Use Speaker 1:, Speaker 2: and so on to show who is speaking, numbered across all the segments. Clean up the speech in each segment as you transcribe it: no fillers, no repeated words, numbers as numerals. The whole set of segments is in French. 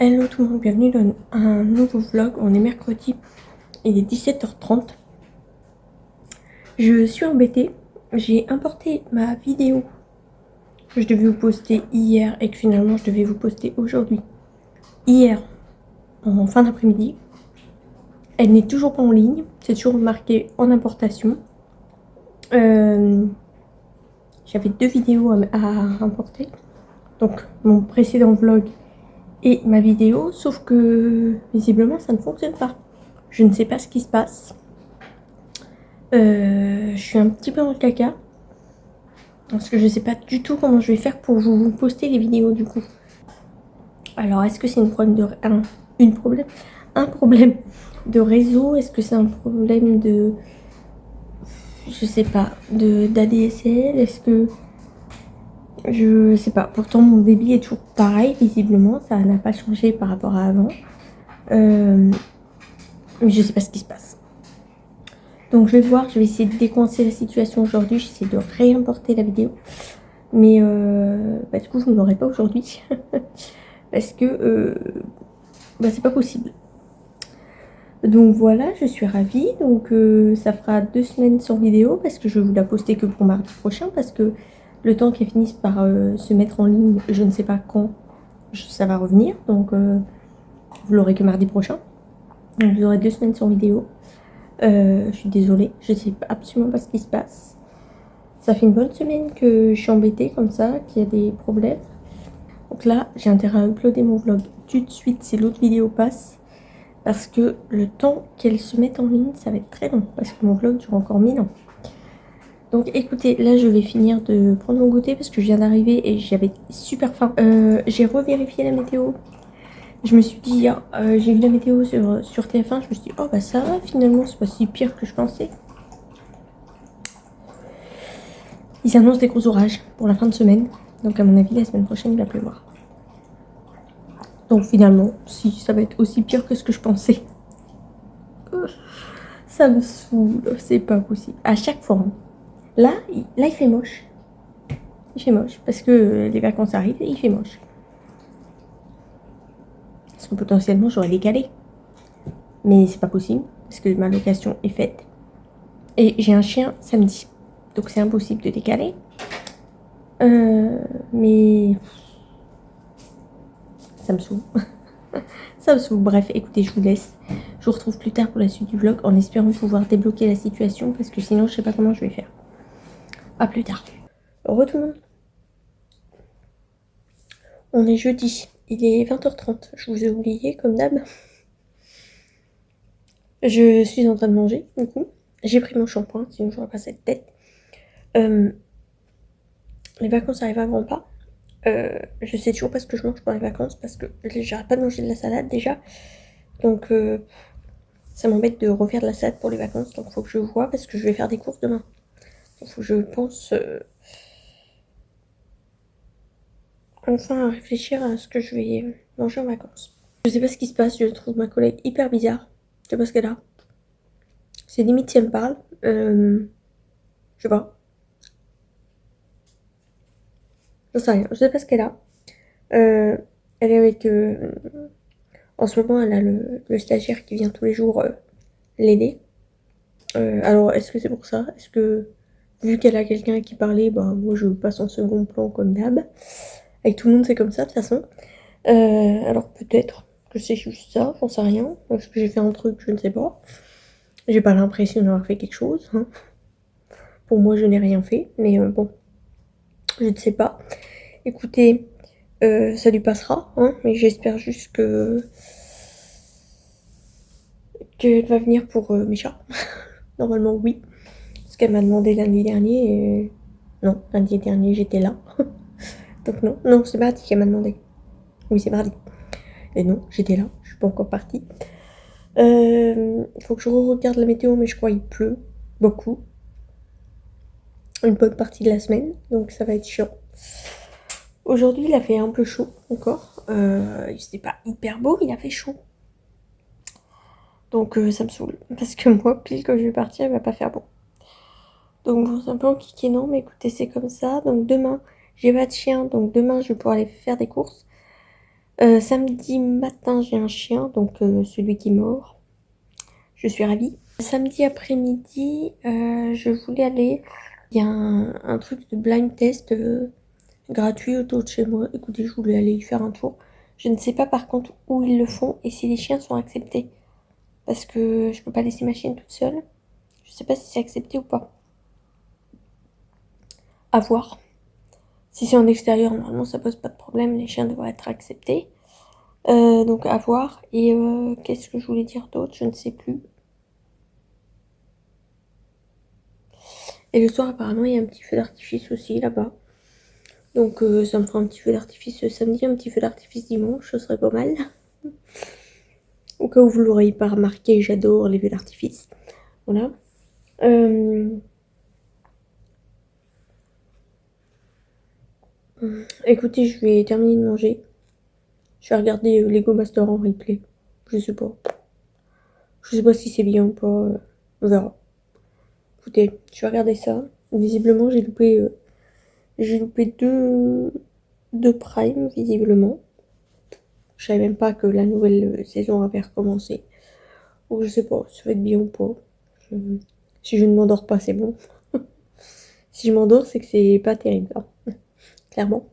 Speaker 1: Hello tout le monde, bienvenue dans un nouveau vlog. On est mercredi, il est 17h30. Je suis embêtée, j'ai importé ma vidéo que je devais vous poster hier et que finalement je devais vous poster aujourd'hui. Hier, en fin d'après-midi. Elle n'est toujours pas en ligne, c'est toujours marqué en importation. J'avais 2 vidéos à importer, donc mon précédent vlog et ma vidéo, sauf que visiblement ça ne fonctionne pas. Je ne sais pas ce qui se passe. Je suis un petit peu dans le caca parce que je sais pas du tout comment je vais faire pour vous poster les vidéos du coup. Alors est-ce que c'est un problème de réseau? Est-ce que c'est un problème de, je sais pas, d'ADSL? Est-ce que je sais pas. Pourtant mon débit est toujours pareil visiblement, ça n'a pas changé par rapport à avant. Mais je sais pas ce qui se passe. Donc je vais voir, je vais essayer de décoincer la situation aujourd'hui, j'essaie de réimporter la vidéo. Mais du coup, je ne l'aurai pas aujourd'hui. Parce que c'est pas possible. Donc voilà, je suis ravie. Donc ça fera 2 semaines sans vidéo parce que je vais vous la poster que pour mardi prochain. Parce que le temps qu'elle finisse par se mettre en ligne, je ne sais pas quand ça va revenir. Donc vous l'aurez que mardi prochain. Donc vous aurez 2 semaines sans vidéo. Je suis désolée, je ne sais absolument pas ce qui se passe. Ça fait une bonne semaine que je suis embêtée comme ça, qu'il y a des problèmes. Donc là, j'ai intérêt à uploader mon vlog tout de suite si l'autre vidéo passe. Parce que le temps qu'elle se mette en ligne, ça va être très long. Parce que mon vlog dure encore 1000 ans. Donc écoutez, là je vais finir de prendre mon goûter parce que je viens d'arriver et j'avais super faim. J'ai revérifié la météo. Je me suis dit, j'ai vu la météo sur TF1, je me suis dit, oh bah ça va finalement, c'est pas si pire que je pensais. Ils annoncent des gros orages pour la fin de semaine. Donc à mon avis, la semaine prochaine, il va pleuvoir. Donc finalement, si ça va être aussi pire que ce que je pensais. Ça me saoule, c'est pas possible. À chaque fois. Là, il fait moche. Il fait moche parce que les vacances arrivent et il fait moche. Parce que potentiellement, j'aurais décalé. Mais c'est pas possible parce que ma location est faite. Et j'ai un chien samedi. Donc c'est impossible de décaler. Mais ça me saoule. Ça me saoule. Bref, écoutez, je vous laisse. Je vous retrouve plus tard pour la suite du vlog en espérant pouvoir débloquer la situation parce que sinon, je sais pas comment je vais faire. A plus tard. Au revoir tout le monde. On est jeudi. Il est 20h30. Je vous ai oublié comme d'hab. Je suis en train de manger, du coup. J'ai pris mon shampoing, sinon j'aurais pas cette tête. Les vacances arrivent à grands pas. Je sais toujours pas ce que je mange pour les vacances parce que j'arrête pas de manger de la salade déjà. Donc ça m'embête de refaire de la salade pour les vacances. Donc faut que je vois parce que je vais faire des courses demain. Donc faut que je pense enfin à réfléchir à ce que je vais manger en vacances. Je sais pas ce qui se passe, je trouve ma collègue hyper bizarre. Je sais pas ce qu'elle a. C'est limite si elle me parle. Je sais pas. Je sais rien. Je sais pas ce qu'elle a. Elle est avec... en ce moment, elle a le stagiaire qui vient tous les jours l'aider. Alors, est-ce que c'est pour ça? Est-ce que, vu qu'elle a quelqu'un à qui parler, bah, moi, je passe en second plan comme d'hab. Avec tout le monde, c'est comme ça, de toute façon. Alors, peut-être que c'est juste ça, j'en sais rien. Est-ce que j'ai fait un truc? Je ne sais pas. J'ai pas l'impression d'avoir fait quelque chose. Hein. Pour moi, je n'ai rien fait. Mais bon, je ne sais pas. Écoutez, ça lui passera. Hein, mais j'espère juste qu'elle va venir pour mes chats. Normalement, oui. Parce qu'elle m'a demandé lundi dernier. Et... non, lundi dernier, j'étais là. Donc non, non, c'est mardi qu'elle m'a demandé. Oui, c'est mardi. Et non, j'étais là. Je suis pas encore partie. Faut que je regarde la météo, mais je crois qu'il pleut beaucoup. Une bonne partie de la semaine. Donc ça va être chiant. Aujourd'hui, il a fait un peu chaud encore. C'était pas hyper beau, il a fait chaud. Donc ça me saoule. Parce que moi, pile que je vais partir, il va pas faire beau. Donc bon, c'est un peu compliqué, non, mais écoutez, c'est comme ça. Donc demain, j'ai pas de chien, donc demain, je vais pouvoir aller faire des courses. Samedi matin, j'ai un chien, donc celui qui mord. Je suis ravie. Samedi après-midi, je voulais aller. Il y a un truc de blind test gratuit autour de chez moi. Écoutez, je voulais aller y faire un tour. Je ne sais pas par contre où ils le font et si les chiens sont acceptés. Parce que je peux pas laisser ma chienne toute seule. Je sais pas si c'est accepté ou pas. À voir. Si c'est en extérieur, normalement ça pose pas de problème. Les chiens devraient être acceptés. Donc à voir. Et qu'est-ce que je voulais dire d'autre? Je ne sais plus. Et le soir, apparemment, il y a un petit feu d'artifice aussi là-bas. Donc ça me fera un petit feu d'artifice samedi, un petit feu d'artifice dimanche, ce serait pas mal. Au cas où vous l'auriez pas remarqué, j'adore les feux d'artifice. Voilà. Écoutez, je vais terminer de manger. Je vais regarder Lego Master en replay. Je sais pas. Je sais pas si c'est bien ou pas. On verra. Écoutez, je vais regarder ça. Visiblement, j'ai loupé deux Prime, visiblement. Je savais même pas que la nouvelle saison avait recommencé. Donc je sais pas, ça va être bien ou pas. Si je ne m'endors pas, c'est bon. Si je m'endors, c'est que c'est pas terrible, hein. Clairement.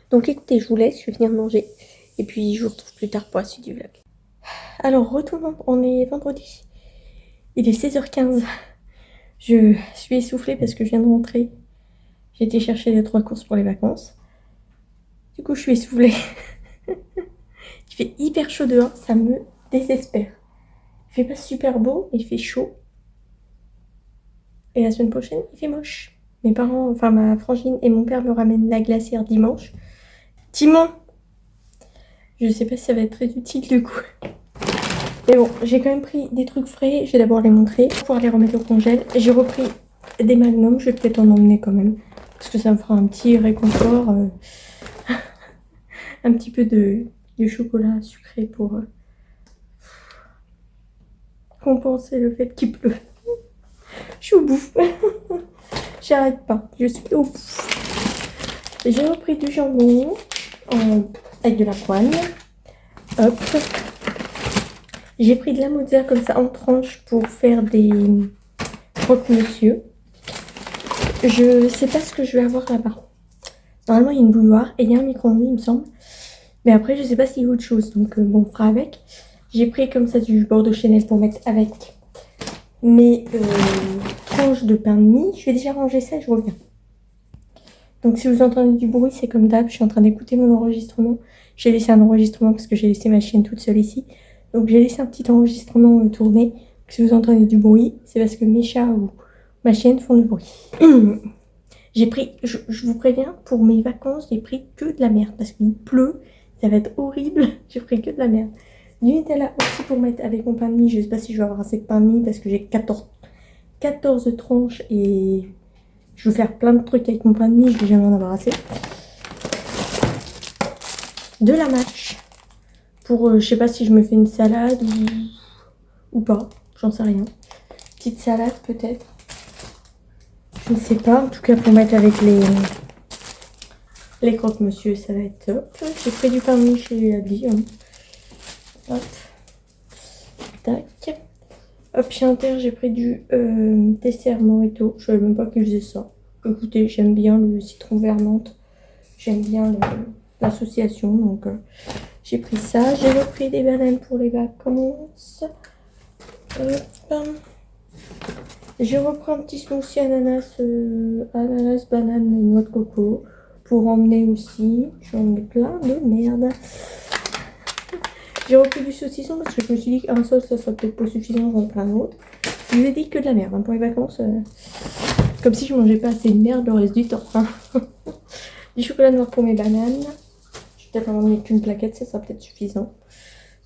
Speaker 1: Donc écoutez, je vous laisse, je vais venir manger. Et puis je vous retrouve plus tard pour la suite du vlog. Alors, retournons, on est vendredi. Il est 16h15. Je suis essoufflée parce que je viens de rentrer. J'ai été chercher les 3 courses pour les vacances. Du coup, je suis essoufflée. Il fait hyper chaud dehors, ça me désespère. Il fait pas super beau, mais il fait chaud. Et la semaine prochaine, il fait moche. Mes parents, enfin ma frangine et mon père me ramènent la glacière dimanche. Timon! Je sais pas si ça va être très utile du coup. Mais bon, j'ai quand même pris des trucs frais. Je vais d'abord les montrer pour pouvoir les remettre au congèle. J'ai repris des magnums, je vais peut-être en emmener quand même. Parce que ça me fera un petit réconfort. Un petit peu de chocolat sucré pour compenser le fait qu'il pleut. Je suis au bout. J'arrête pas. Je suis au bout. J'ai repris du jambon avec de la poigne. Hop. J'ai pris de la mozzarella comme ça en tranches pour faire des croque-monsieur. Je sais pas ce que je vais avoir là-bas. Normalement, il y a une bouilloire et il y a un micro-ondes, il me semble. Mais après, je sais pas s'il y a autre chose. Donc, bon, on fera avec. J'ai pris comme ça du Bordeaux Chanel pour mettre avec mes tranches de pain de mie. Je vais déjà ranger ça et je reviens. Donc si vous entendez du bruit, c'est comme d'hab, je suis en train d'écouter mon enregistrement. J'ai laissé un enregistrement parce que j'ai laissé ma chienne toute seule ici. Donc j'ai laissé un petit enregistrement tourner. Donc, si vous entendez du bruit, c'est parce que mes chats ou ma chienne font du bruit. J'ai pris, je vous préviens, pour mes vacances, j'ai pris que de la merde. Parce qu'il pleut, ça va être horrible. J'ai pris que de la merde. Du Nutella aussi pour mettre avec mon pain de mie. Je sais pas si je vais avoir assez de pain de mie parce que j'ai 14 tranches et je veux faire plein de trucs avec mon pain de mie. Je vais jamais en avoir assez. De la mâche pour, je sais pas si je me fais une salade ou pas. J'en sais rien. Petite salade peut-être. Je ne sais pas. En tout cas pour mettre avec les croque-monsieur, ça va être top. J'ai pris du pain de mie chez Aldi. Hein. Hop. Tac. Hop, chez Inter, j'ai pris du dessert Morito. Je savais même pas qu'ils faisaient ça. Écoutez, j'aime bien le citron vert menthe. J'aime bien l'association. Donc, j'ai pris ça. J'ai repris des bananes pour les vacances. Hop. J'ai repris un petit smoothie ananas, banane et noix de coco. Pour emmener aussi. J'en ai plein de merde. J'ai repris du saucisson parce que je me suis dit qu'un seul ça serait peut-être pas suffisant, j'en ai plein d'autres. Je vous ai dit que de la merde hein, pour les vacances. Comme si je mangeais pas assez de merde le reste du temps. Hein. Du chocolat noir pour mes bananes. Je vais peut-être en emmener qu'une plaquette, ça sera peut-être suffisant.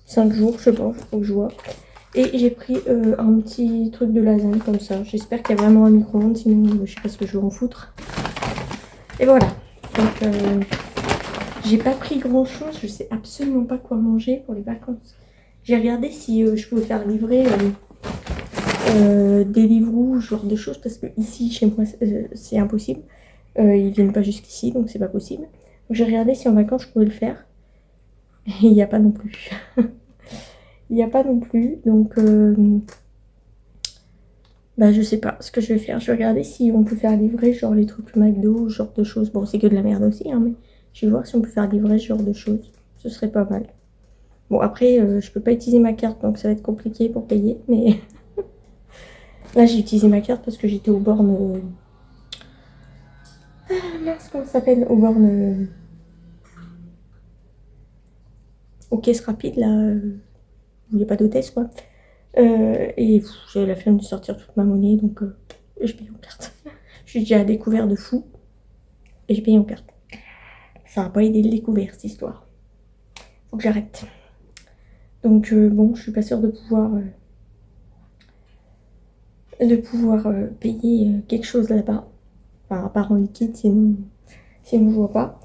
Speaker 1: 5 jours, je sais pas, faut que je vois. Et j'ai pris un petit truc de lasagne comme ça. J'espère qu'il y a vraiment un micro-ondes, sinon je sais pas ce que je vais en foutre. Et voilà. Donc j'ai pas pris grand chose, je sais absolument pas quoi manger pour les vacances. J'ai regardé si je pouvais faire livrer des Deliveroo, ce genre de choses, parce que ici chez moi c'est impossible. Ils viennent pas jusqu'ici donc c'est pas possible. Donc j'ai regardé si en vacances je pouvais le faire. Et il n'y a pas non plus. Il n'y a pas non plus. Donc bah je sais pas ce que je vais faire. Je vais regarder si on peut faire livrer genre les trucs McDo, ce genre de choses. Bon c'est que de la merde aussi, hein, mais je vais voir si on peut faire livrer ce genre de choses. Ce serait pas mal. Bon après je peux pas utiliser ma carte donc ça va être compliqué pour payer. Mais là j'ai utilisé ma carte parce que j'étais aux bornes... mince, comment ça s'appelle? Aux bornes... aux caisses rapides là. Il n'y a pas d'hôtesse quoi. Et j'avais la flemme de sortir toute ma monnaie donc je paye en carte. Je suis déjà à découvert de fou et je paye en carte. Ça n'a pas aidé le découvert cette histoire. Faut que j'arrête. Donc bon, je suis pas sûre de pouvoir payer quelque chose là-bas. Enfin, à part en liquide, sinon je vois pas.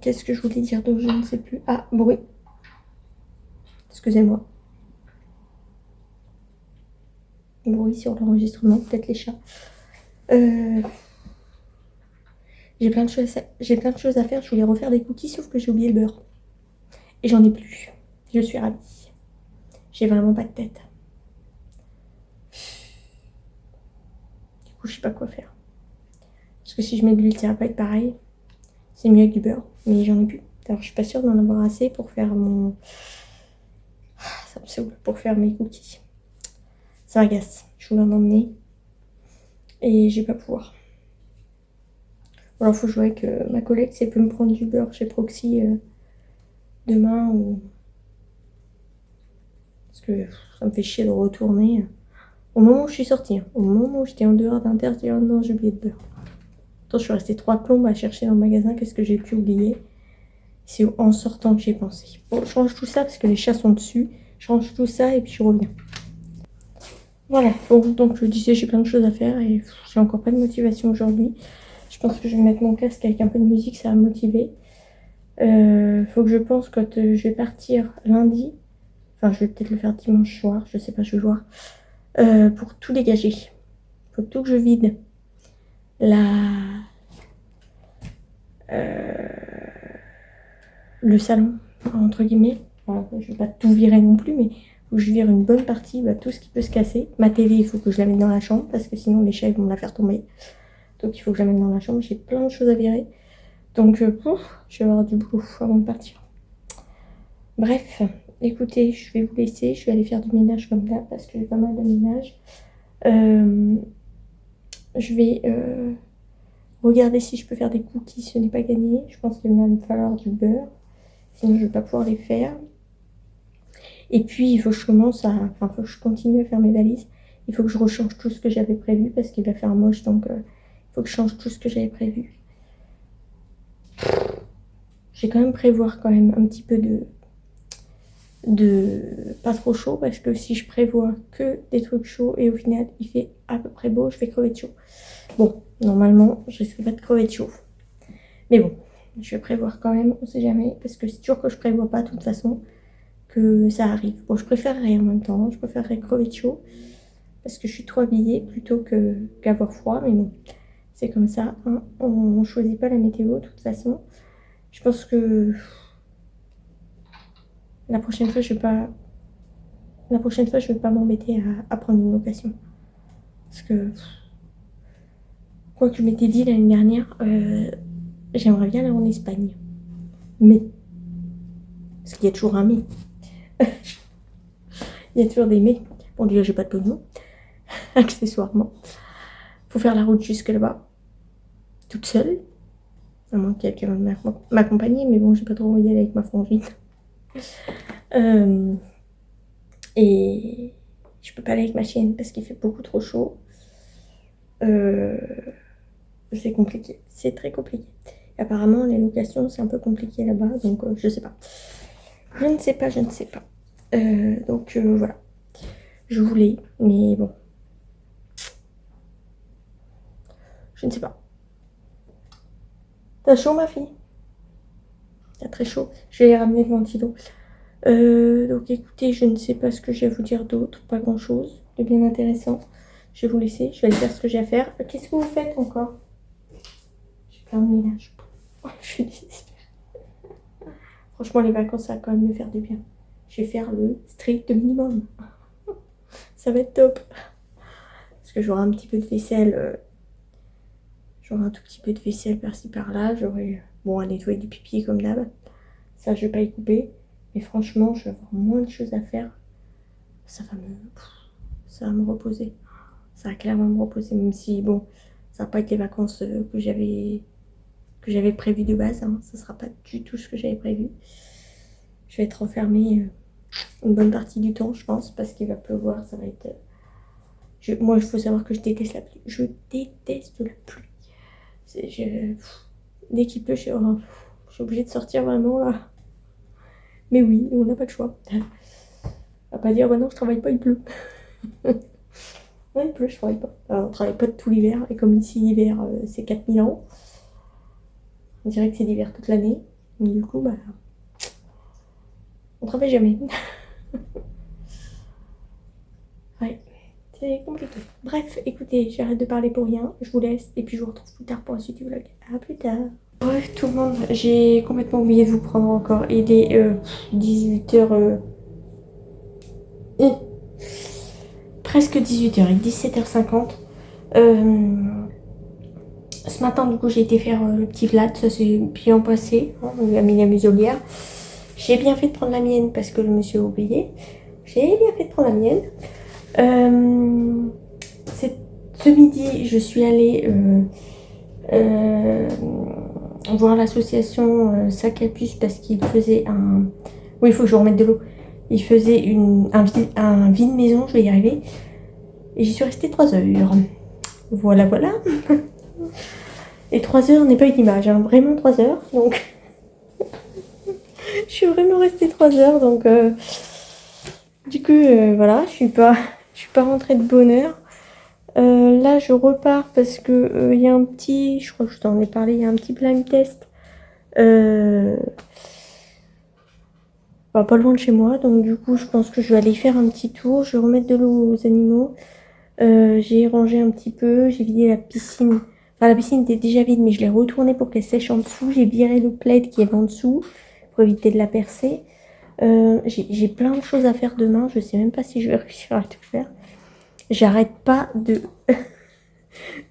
Speaker 1: Qu'est-ce que je voulais dire d'autre? Je ne sais plus. Ah, bruit. Excusez-moi. Bruit sur l'enregistrement, peut-être les chats. J'ai plein de choses à faire. Je voulais refaire des cookies, sauf que j'ai oublié le beurre. Et j'en ai plus. Je suis ravie. J'ai vraiment pas de tête. Du coup, je sais pas quoi faire. Parce que si je mets de l'huile, ça va pas être pareil. C'est mieux avec du beurre. Mais j'en ai plus. Alors, je suis pas sûre d'en avoir assez pour faire mon... Ça me saoule. Pour faire mes cookies. Ça m'agace. Je voulais en emmener. Et je vais pas pouvoir. Alors, faut jouer avec ma collègue. Si elle peut me prendre du beurre chez Proxy demain ou... Parce que ça me fait chier de retourner. Au moment où je suis sortie, hein, au moment où j'étais en dehors d'Inter, j'ai dit oh non, j'ai oublié de beurre. Attends, je suis restée 3 plombes à chercher dans le magasin, qu'est-ce que j'ai pu oublier. C'est en sortant que j'ai pensé. Bon, je range tout ça parce que les chats sont dessus. Je range tout ça et puis je reviens. Voilà, bon, donc je disais, j'ai plein de choses à faire et j'ai encore pas de motivation aujourd'hui. Je pense que je vais mettre mon casque avec un peu de musique, ça va me motiver. Faut que je pense quand je vais partir lundi. Enfin, je vais peut-être le faire dimanche soir, je sais pas, je vais voir. Pour tout dégager. Faut tout que je vide le salon, entre guillemets. Enfin, je vais pas tout virer non plus, mais faut que je vire une bonne partie, tout ce qui peut se casser. Ma télé, il faut que je la mette dans la chambre, parce que sinon les chats ils vont me la faire tomber. Donc il faut que je la mette dans la chambre. J'ai plein de choses à virer. Donc je vais avoir du boulot avant de partir. Bref, écoutez, je vais vous laisser. Je vais aller faire du ménage comme là, parce que j'ai pas mal de ménage. Je vais regarder si je peux faire des cookies, ce n'est pas gagné. Je pense qu'il va me falloir du beurre, sinon je ne vais pas pouvoir les faire. Et puis il faut que je commence à... Enfin, il faut que je continue à faire mes valises. Il faut que je rechange tout ce que j'avais prévu, parce qu'il va faire moche, donc il faut que je change tout ce que j'avais prévu. Je vais quand même prévoir quand même un petit peu de pas trop chaud, parce que si je prévois que des trucs chauds et au final il fait à peu près beau, je vais crever de chaud. Bon, normalement je risque pas de crever de chaud, mais bon, je vais prévoir quand même, on sait jamais, parce que c'est toujours que je prévois pas de toute façon que ça arrive. Bon, je préférerais en même temps, je préférerais crever de chaud parce que je suis trop habillée plutôt qu'avoir froid, mais bon, c'est comme ça, hein. On choisit pas la météo de toute façon. Je pense que la prochaine fois, je vais pas m'embêter à prendre une location. Parce que, quoi que je m'étais dit l'année dernière, j'aimerais bien aller en Espagne. Mais, parce qu'il y a toujours un mais. Il y a toujours des mais. Bon, déjà, j'ai pas de pognon, accessoirement. Faut faire la route jusque là-bas, toute seule. À moins qu'il y ait quelqu'un m'accompagner, mais bon, j'ai pas trop envie d'y aller avec ma frangine. Et je peux pas aller avec ma chienne parce qu'il fait beaucoup trop chaud. C'est compliqué, c'est très compliqué. Et apparemment, les locations, c'est un peu compliqué là-bas, donc je sais pas. Je ne sais pas. Donc voilà. Je voulais, mais bon. Je ne sais pas. T'as chaud, ma fille? T'as très chaud. Je vais ramener le ventilo. Donc écoutez, je ne sais pas ce que j'ai à vous dire d'autre. Pas grand-chose de bien intéressant. Je vais vous laisser. Je vais aller faire ce que j'ai à faire. Qu'est-ce que vous faites encore? J'ai plein de ménage. Je désespère. Franchement, les vacances, ça va quand même me faire du bien. Je vais faire le strict minimum. Ça va être top. Parce que j'aurai un petit peu de vaisselle. J'aurai un tout petit peu de vaisselle par-ci par-là. J'aurai bon à nettoyer du pipi comme d'hab. Ça, je vais pas y couper. Mais franchement, je vais avoir moins de choses à faire. Ça va me reposer. Ça va clairement me reposer. Même si, bon, ça va pas être les vacances que j'avais prévues de base. Hein. Ça sera pas du tout ce que j'avais prévu. Je vais être enfermée une bonne partie du temps, je pense, parce qu'il va pleuvoir. Ça va être... moi, il faut savoir que je déteste la pluie. Je déteste la pluie. Dès qu'il pleut, je suis obligée de sortir vraiment là. Mais oui, on n'a pas de choix. On va pas dire, bah non, je travaille pas, il pleut. Ouais, il pleut, je travaille pas. Alors, on travaille pas tout l'hiver. Et comme ici, l'hiver, c'est 4000 ans. On dirait que c'est l'hiver toute l'année. Donc, du coup, bah, on travaille jamais. Ouais, c'est compliqué. Bref, écoutez, j'arrête de parler pour rien. Je vous laisse. Et puis, je vous retrouve plus tard pour la suite du vlog. À plus tard. Bref, tout le monde, j'ai complètement oublié de vous prendre encore. Il est 18h. Presque 18h, il est 17h50. Ce matin, du coup, j'ai été faire le petit Vlad. Ça s'est bien passé. Hein, on lui a mis la muselière. J'ai bien fait de prendre la mienne parce que le monsieur a oublié. J'ai bien fait de prendre la mienne. Ce midi, je suis allée voir l'association Sac à Puce parce qu'il faisait un... Oui, il faut que je remette de l'eau. Il faisait un vide maison, je vais y arriver. Et j'y suis restée 3 heures. Voilà, voilà. Et 3 heures n'est pas une image, hein. Vraiment 3 heures. Donc, je suis vraiment restée 3 heures. Donc, du coup, voilà, je suis pas rentrée de bonne heure. Là, je repars parce que y a un petit, je crois que je t'en ai parlé, il y a un petit blind test. Pas loin de chez moi, donc du coup, je pense que je vais aller faire un petit tour. Je vais remettre de l'eau aux animaux. J'ai rangé un petit peu, j'ai vidé la piscine. Enfin, la piscine était déjà vide, mais je l'ai retournée pour qu'elle sèche en dessous. J'ai viré le plaid qui est en dessous pour éviter de la percer. J'ai plein de choses à faire demain. Je sais même pas si je vais réussir à tout faire. J'arrête pas de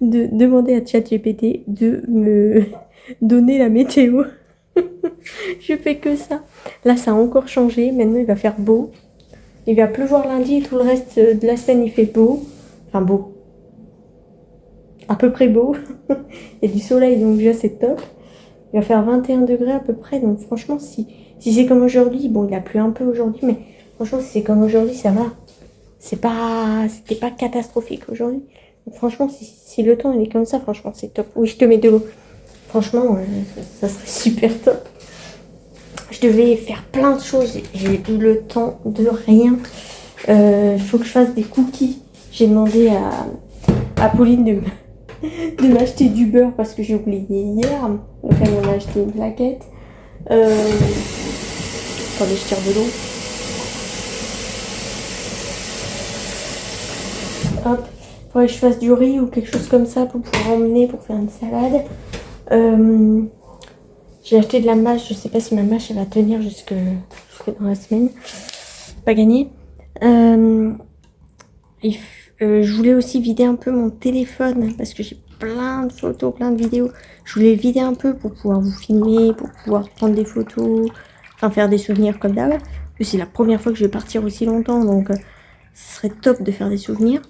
Speaker 1: demander à ChatGPT de me donner la météo. Je fais que ça. Là, ça a encore changé. Maintenant, il va faire beau. Il va pleuvoir lundi et tout le reste de la semaine, il fait beau. Enfin, beau. À peu près beau. Il y a du soleil, donc déjà, c'est top. Il va faire 21 degrés à peu près. Donc, franchement, si c'est comme aujourd'hui, bon, il a plu un peu aujourd'hui, mais franchement, si c'est comme aujourd'hui, ça va. C'était pas catastrophique aujourd'hui. Donc, franchement, si le temps il est comme ça, franchement, c'est top. Oui, je te mets de l'eau. Franchement, ça serait super top. Je devais faire plein de choses. J'ai eu le temps de rien. Il faut que je fasse des cookies. J'ai demandé à Pauline de m'acheter du beurre parce que j'ai oublié hier. Donc elle m'en a acheté une plaquette. Attendez, je tire de l'eau. Hop. Faudrait que je fasse du riz ou quelque chose comme ça pour pouvoir emmener pour faire une salade. J'ai acheté de la mâche. Je sais pas si ma mâche elle va tenir jusque dans la semaine. Pas gagné. Je voulais aussi vider un peu mon téléphone parce que j'ai plein de photos, plein de vidéos. Je voulais vider un peu pour pouvoir vous filmer, pour pouvoir prendre des photos, enfin faire des souvenirs comme d'hab. C'est la première fois que je vais partir aussi longtemps, donc ce serait top de faire des souvenirs.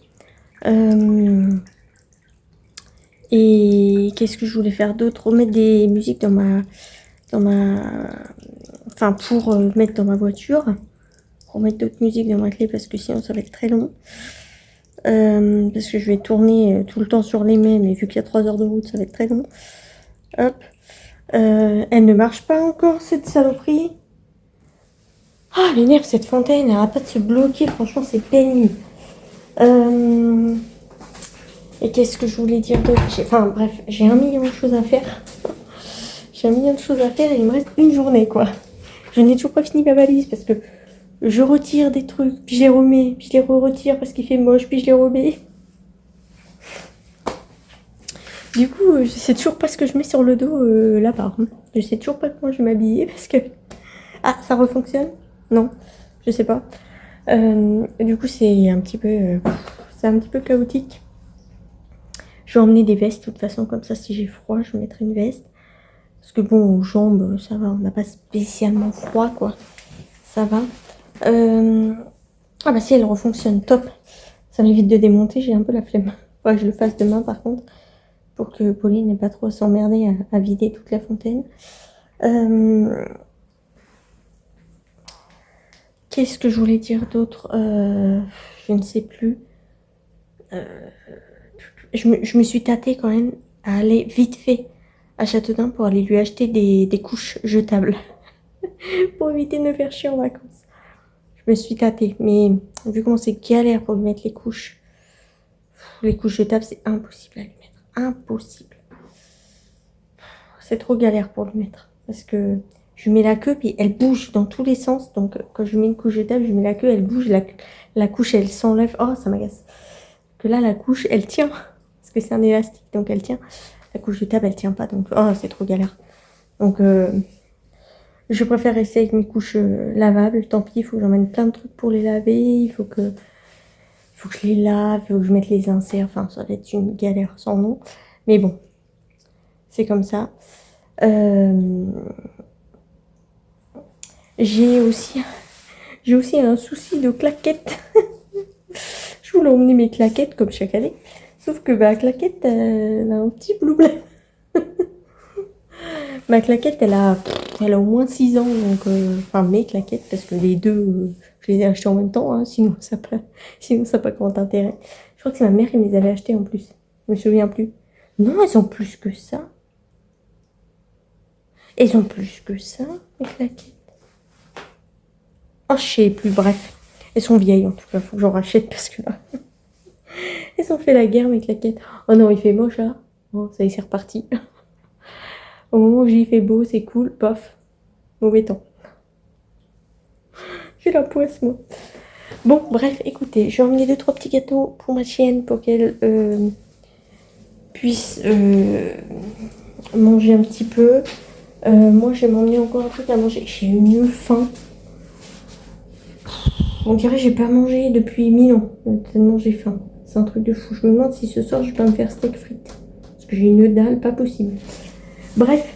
Speaker 1: Et qu'est-ce que je voulais faire d'autre? Remettre des musiques dans ma enfin pour mettre dans ma voiture. Remettre d'autres musiques dans ma clé parce que sinon ça va être très long. Parce que je vais tourner tout le temps sur les mêmes et vu qu'il y a 3 heures de route, ça va être très long. Hop. Elle ne marche pas encore, cette saloperie. Ah, l'énerve, cette fontaine, elle arrête pas de se bloquer. Franchement, c'est pénible. Et qu'est-ce que je voulais dire d'autre? Enfin, bref, j'ai 1 million de choses à faire. J'ai 1 million de choses à faire et il me reste une journée, quoi. Je n'ai toujours pas fini ma valise parce que je retire des trucs, puis je les remets, puis je les retire parce qu'il fait moche, puis je les remets. Du coup, je sais toujours pas ce que je mets sur le dos là-bas. Je sais toujours pas comment je vais m'habiller parce que... Ah, ça refonctionne? Non, je sais pas. Du coup, c'est un petit peu chaotique. Je vais emmener des vestes, de toute façon, comme ça, si j'ai froid, je mettrai une veste. Parce que bon, aux jambes, ça va, on n'a pas spécialement froid, quoi. Ça va. Ah bah si, elle refonctionne, top. Ça m'évite de démonter, j'ai un peu la flemme. Faudrait que je le fasse demain, par contre, pour que Pauline n'ait pas trop à s'emmerder à vider toute la fontaine. Qu'est-ce que je voulais dire d'autre? Je ne sais plus. Je me suis tâtée quand même à aller vite fait à Châteaudun pour aller lui acheter des couches jetables. Pour éviter de me faire chier en vacances. Je me suis tâtée, mais vu comment c'est galère pour lui mettre les couches jetables, c'est impossible à lui mettre. Impossible. C'est trop galère pour lui mettre. Parce que je lui mets la queue, puis elle bouge dans tous les sens. Donc quand je lui mets une couche jetable, je lui mets la queue, elle bouge, la couche, elle s'enlève. Oh, ça m'agace. Que là, la couche, elle tient. Parce que c'est un élastique, donc elle tient. La couche jetable, elle tient pas. Donc, oh, c'est trop galère. Donc, je préfère rester avec mes couches lavables. Tant pis, il faut que j'emmène plein de trucs pour les laver. Il faut que je les lave, il faut que je mette les inserts. Enfin, ça va être une galère sans nom. Mais bon, c'est comme ça. J'ai aussi un souci de claquettes. Je voulais emmener mes claquettes comme chaque année. Sauf que ma claquette, elle a un petit problème. Ma claquette, elle a au moins 6 ans. Donc, enfin, mes claquettes, parce que les deux, je les ai achetées en même temps. Hein, sinon, ça n'a pas grand intérêt. Je crois que c'est ma mère qui me les avait achetées en plus. Je me souviens plus. Non, elles ont plus que ça. Elles ont plus que ça, mes claquettes. Oh, je sais plus, bref. Elles sont vieilles en tout cas, faut que j'en rachète parce que là... Elles ont fait la guerre, mes claquettes. Oh non, il fait moche là. Oh, ça y est, c'est reparti. Au moment où j'y fait beau, c'est cool, pof. Mauvais temps. J'ai la poisse, moi. Bon, bref, écoutez, j'ai emmené 2-3 petits gâteaux pour ma chienne pour qu'elle puisse manger un petit peu. Moi, je vais m'emmener encore un truc à manger. J'ai une faim. On dirait que j'ai pas mangé depuis 1000 ans. Tellement j'ai faim. C'est un truc de fou. Je me demande si ce soir, je vais pas me faire steak frites. Parce que j'ai une dalle, pas possible. Bref,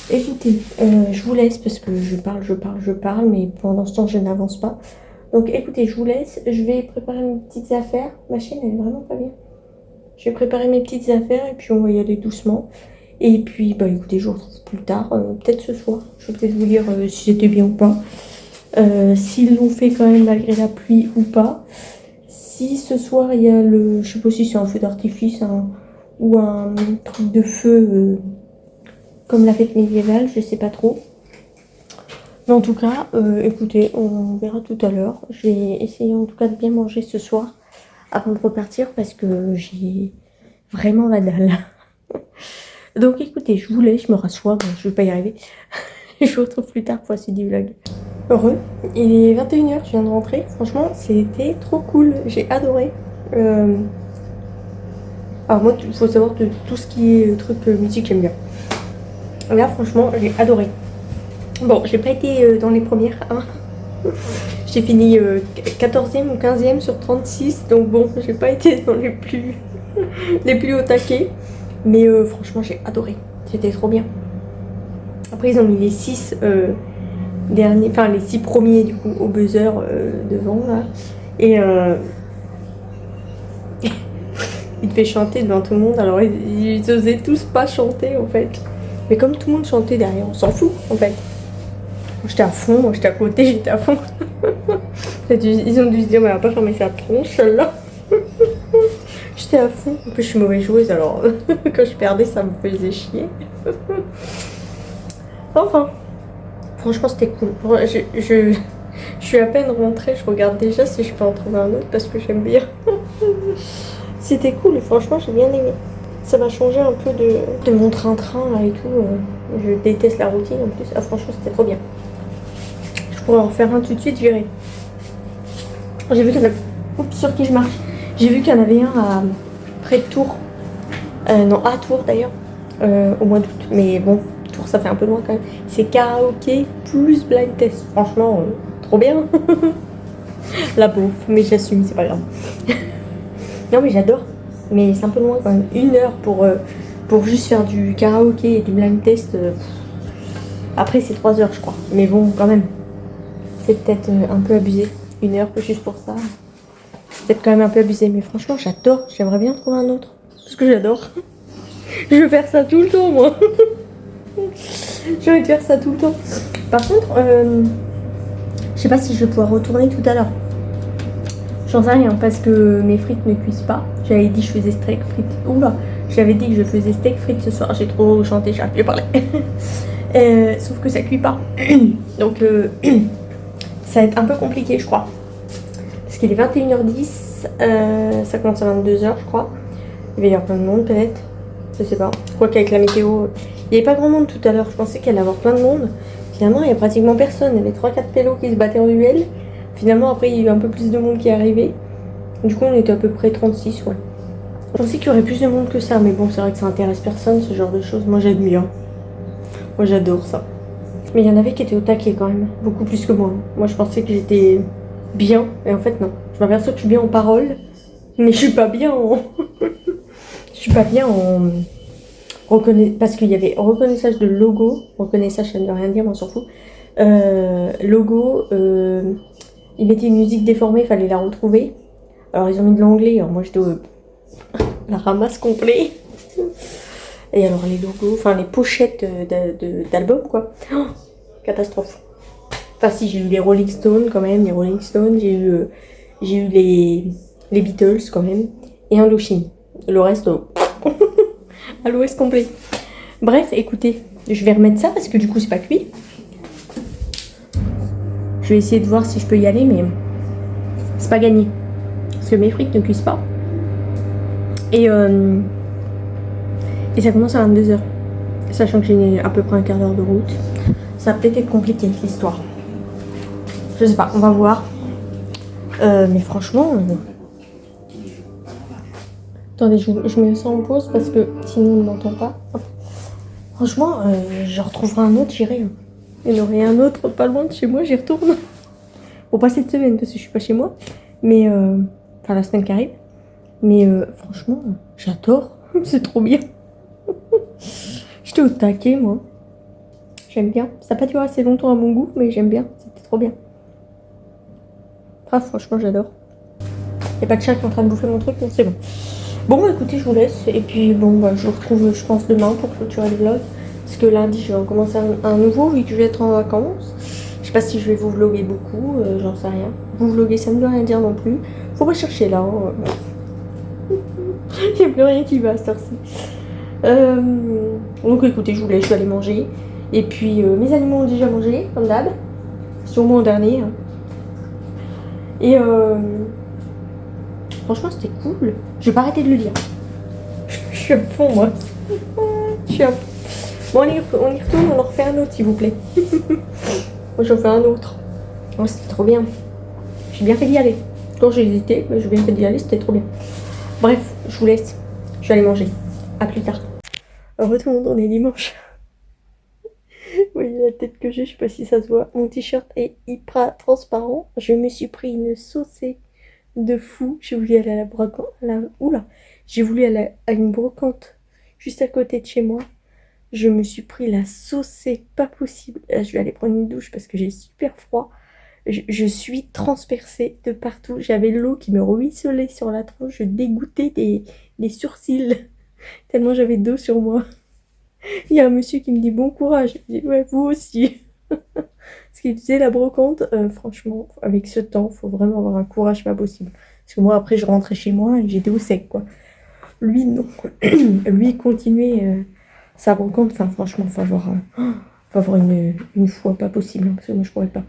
Speaker 1: écoutez, je vous laisse parce que je parle, mais pendant ce temps, je n'avance pas. Donc écoutez, je vous laisse. Je vais préparer mes petites affaires. Ma chaîne, elle est vraiment pas bien. Je vais préparer mes petites affaires et puis on va y aller doucement. Et puis, bah écoutez, je vous retrouve plus tard, peut-être ce soir. Je vais peut-être vous dire si c'était bien ou pas. S'ils l'ont fait quand même malgré la pluie ou pas. Si ce soir il y a je sais pas si c'est un feu d'artifice ou un truc de feu comme la fête médiévale, je sais pas trop. Mais en tout cas, écoutez, on verra tout à l'heure. Je vais essayer en tout cas de bien manger ce soir avant de repartir parce que j'ai vraiment la dalle. Donc écoutez, je vous laisse, je me rassois, bon, je vais pas y arriver. Je vous retrouve plus tard pour la suite du vlog. Heureux, il est 21 h, je viens de rentrer. Franchement, c'était trop cool, j'ai adoré. Alors moi, il faut savoir que tout ce qui est truc musique, j'aime bien. Là, franchement, j'ai adoré. Bon, j'ai pas été dans les premières, hein. J'ai fini 14e ou 15e sur 36, donc bon, j'ai pas été dans les plus au taquet. Mais franchement, j'ai adoré, c'était trop bien. Après, ils ont mis les 6 derniers, enfin les 6 premiers du coup au buzzer devant là. Et il te fait chanter devant tout le monde. Alors ils osaient tous pas chanter en fait. Mais comme tout le monde chantait derrière, on s'en fout en fait. Moi j'étais à fond, moi j'étais à côté, j'étais à fond. Ils ont dû se dire mais elle va pas fermer sa tronche celle-là. J'étais à fond. En plus je suis mauvaise joueuse alors quand je perdais ça me faisait chier. Enfin, franchement c'était cool. Je suis à peine rentrée, je regarde déjà si je peux en trouver un autre parce que j'aime bien. C'était cool, franchement j'ai bien aimé. Ça m'a changé un peu de mon train-train là et tout. Je déteste la routine en plus. Ah franchement c'était trop bien. Je pourrais en faire un tout de suite, je verrai. J'ai vu qu'il y en avait... Oups, sur qui je marche. J'ai vu qu'il y en avait un près de Tours. Non, à Tours d'ailleurs, au mois d'août. Mais bon, Tours ça fait un peu loin quand même. C'est karaoké plus blind test. Franchement, trop bien. La bouffe, mais j'assume, c'est pas grave. Non mais j'adore. Mais c'est un peu loin quand même. 1 heure pour juste faire du karaoké et du blind test. Après c'est 3 heures je crois. Mais bon quand même. C'est peut-être un peu abusé. 1 heure juste pour ça. C'est peut-être quand même un peu abusé. Mais franchement j'adore. J'aimerais bien trouver un autre. Parce que j'adore. Je veux faire ça tout le temps moi. J'ai envie de faire ça tout le temps. Par contre, je sais pas si je vais pouvoir retourner tout à l'heure. J'en sais rien parce que mes frites ne cuisent pas. J'avais dit que je faisais steak frites. Oula, j'avais dit que je faisais steak frites ce soir. J'ai trop chanté, j'arrive plus à parler. Sauf que ça cuit pas. Donc ça va être un peu compliqué, je crois. Parce qu'il est 21h10. Ça commence à 22h, je crois. Il va y avoir plein de monde peut-être. Je sais pas. Quoi qu'avec la météo, il n'y avait pas grand monde tout à l'heure. Je pensais qu'il allait y avoir plein de monde. Finalement, il n'y a pratiquement personne. Il y avait 3-4 pélos qui se battaient en duel. Finalement, après, il y a eu un peu plus de monde qui est arrivé. Du coup, on était à peu près 36, ouais. Je pensais qu'il y aurait plus de monde que ça, mais bon, c'est vrai que ça intéresse personne, ce genre de choses. Moi, j'aime bien. Moi, j'adore ça. Mais il y en avait qui étaient au taquet quand même, beaucoup plus que moi. Moi, je pensais que j'étais bien, et en fait, non. Je m'aperçois que je suis bien en parole, mais je suis pas bien en... je suis pas bien en... Parce qu'il y avait reconnaissage de logo. Reconnaissage, ça ne veut rien dire, mais on s'en fout. Logo, ils mettaient une musique déformée, il fallait la retrouver. Alors, ils ont mis de l'anglais, alors moi, j'étais la ramasse complet. Et alors, les logos, enfin, les pochettes d'albums, quoi. Oh, catastrophe. Enfin, si, j'ai eu les Rolling Stones, quand même, les Rolling Stones, j'ai eu les Beatles, quand même, et Indochine. Le reste, à l'ouest complet. Bref, écoutez, je vais remettre ça parce que du coup, c'est pas cuit. Je vais essayer de voir si je peux y aller, mais c'est pas gagné. Parce que mes frites ne cuisent pas. Et ça commence à 22h. Sachant que j'ai à peu près un quart d'heure de route. Ça va peut-être être compliqué, l'histoire. Je sais pas, on va voir. Mais franchement... Attendez, je me sens en pause parce que sinon on ne m'entend pas. Franchement, je retrouverai un autre, j'irai. Il y en aurait un autre pas loin de chez moi, j'y retourne. Bon, pas cette semaine parce que je suis pas chez moi. Mais... Enfin, la semaine qui arrive. Mais franchement, j'adore. C'est trop bien. J'étais au taquet, moi. J'aime bien. Ça n'a pas duré assez longtemps à mon goût, mais j'aime bien. C'était trop bien. Ah, franchement, j'adore. Il n'y a pas de chat qui est en train de bouffer mon truc, donc c'est bon. Bon, bah, écoutez, je vous laisse. Et puis, bon, bah, je vous retrouve, je pense, demain pour clôturer le vlog. Parce que lundi, je vais en commencer un nouveau, vu que je vais être en vacances. Je sais pas si je vais vous vlogger beaucoup, j'en sais rien. Vous vlogger, ça ne veut rien dire non plus. Faut pas chercher là. Il n'y a plus rien qui va à cette heure-ci. Donc écoutez, je vous laisse, je vais aller manger. Et puis mes animaux ont déjà mangé, comme d'hab. Sûrement en dernier. Hein. Et franchement, c'était cool. Je vais pas arrêter de le dire. Je suis à fond, moi. Je suis à fond. Bon, on y retourne, on en refait un autre, s'il vous plaît. Moi, j'en fais un autre. Oh, c'était trop bien. J'ai bien fait d'y aller. Quand j'ai hésité, j'ai bien fait d'y aller, c'était trop bien. Bref, je vous laisse. Je vais aller manger. À plus tard. Heureux tout le monde, on est dimanche. Vous voyez la tête que j'ai, je sais pas si ça se voit. Mon t-shirt est hyper transparent. Je me suis pris une saucée de fou. J'ai voulu aller à la brocante. Oula. J'ai voulu aller à une brocante juste à côté de chez moi. Je me suis pris la saucée, pas possible. Là, je vais aller prendre une douche parce que j'ai super froid. Je suis transpercée de partout. J'avais l'eau qui me ruisselait sur la tronche. Je dégoûtais des sourcils. Tellement j'avais d'eau sur moi. Il y a un monsieur qui me dit bon courage. Je dis ouais, vous aussi. Parce qu'il disait la brocante, franchement, avec ce temps, faut vraiment avoir un courage pas possible. Parce que moi, après, je rentrais chez moi et j'étais au sec, quoi. Lui, non. Lui, il continuait sa brocante. Enfin, franchement, faut avoir une foi pas possible. Hein, parce que moi, je pourrais pas.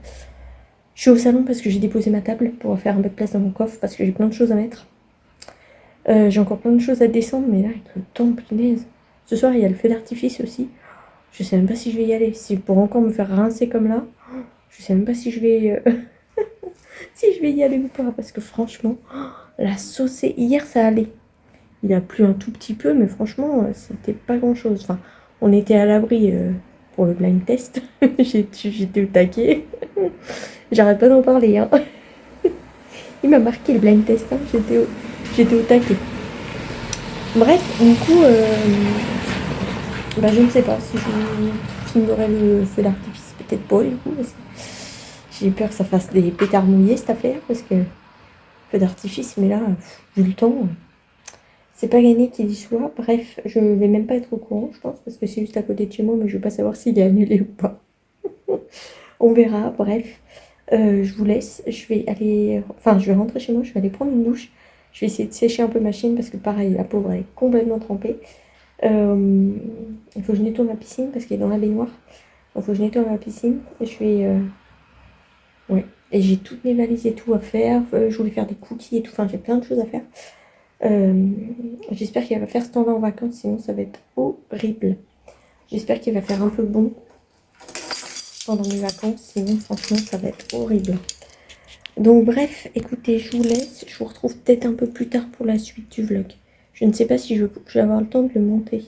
Speaker 1: Je suis au salon parce que j'ai déposé ma table pour faire un peu de place dans mon coffre parce que j'ai plein de choses à mettre. J'ai encore plein de choses à descendre, mais là, avec le temps, punaise. Ce soir, il y a le feu d'artifice aussi. Je sais même pas si je vais y aller. Si pour encore me faire rincer comme là, je sais même pas si je vais si je vais y aller ou pas. Parce que franchement, la saucée, hier ça allait. Il a plu un tout petit peu, mais franchement, c'était pas grand-chose. Enfin, on était à l'abri pour le blind test. J'étais au taquet. J'arrête pas d'en parler, hein. Il m'a marqué le blind test, hein. J'étais au taquet. Bref, du coup, je ne sais pas si je filmerai le feu d'artifice. Peut-être pas, du coup, parce que j'ai peur que ça fasse des pétards mouillés, cette affaire, parce que feu d'artifice, mais là, vu le temps, c'est pas gagné qu'il y soit. Bref, je vais même pas être au courant, je pense, parce que c'est juste à côté de chez moi, mais je vais pas savoir s'il est annulé ou pas. On verra, bref. Je vous laisse, je vais rentrer chez moi, je vais aller prendre une douche. Je vais essayer de sécher un peu ma chienne parce que pareil, la pauvre elle est complètement trempée. Il faut que je nettoie ma piscine parce qu'elle est dans la baignoire. Il faut que je nettoie ma piscine et je vais... ouais. Et j'ai toutes mes valises et tout à faire. Je voulais faire des cookies et tout. Enfin, j'ai plein de choses à faire. J'espère qu'elle va faire ce temps-là en vacances, sinon ça va être horrible. J'espère qu'il va faire un peu bon pendant mes vacances, sinon franchement ça va être horrible. Donc bref, écoutez, je vous laisse. Je vous retrouve peut-être un peu plus tard pour la suite du vlog. Je ne sais pas si je vais avoir le temps de le monter.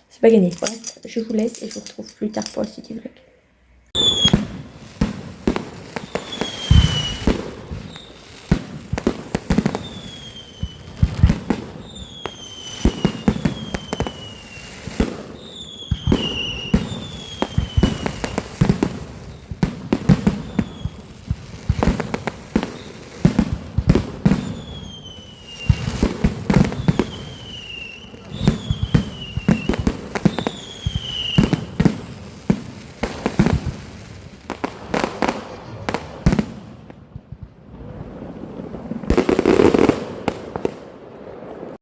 Speaker 1: C'est pas gagné. Bref, je vous laisse et je vous retrouve plus tard pour la suite du vlog.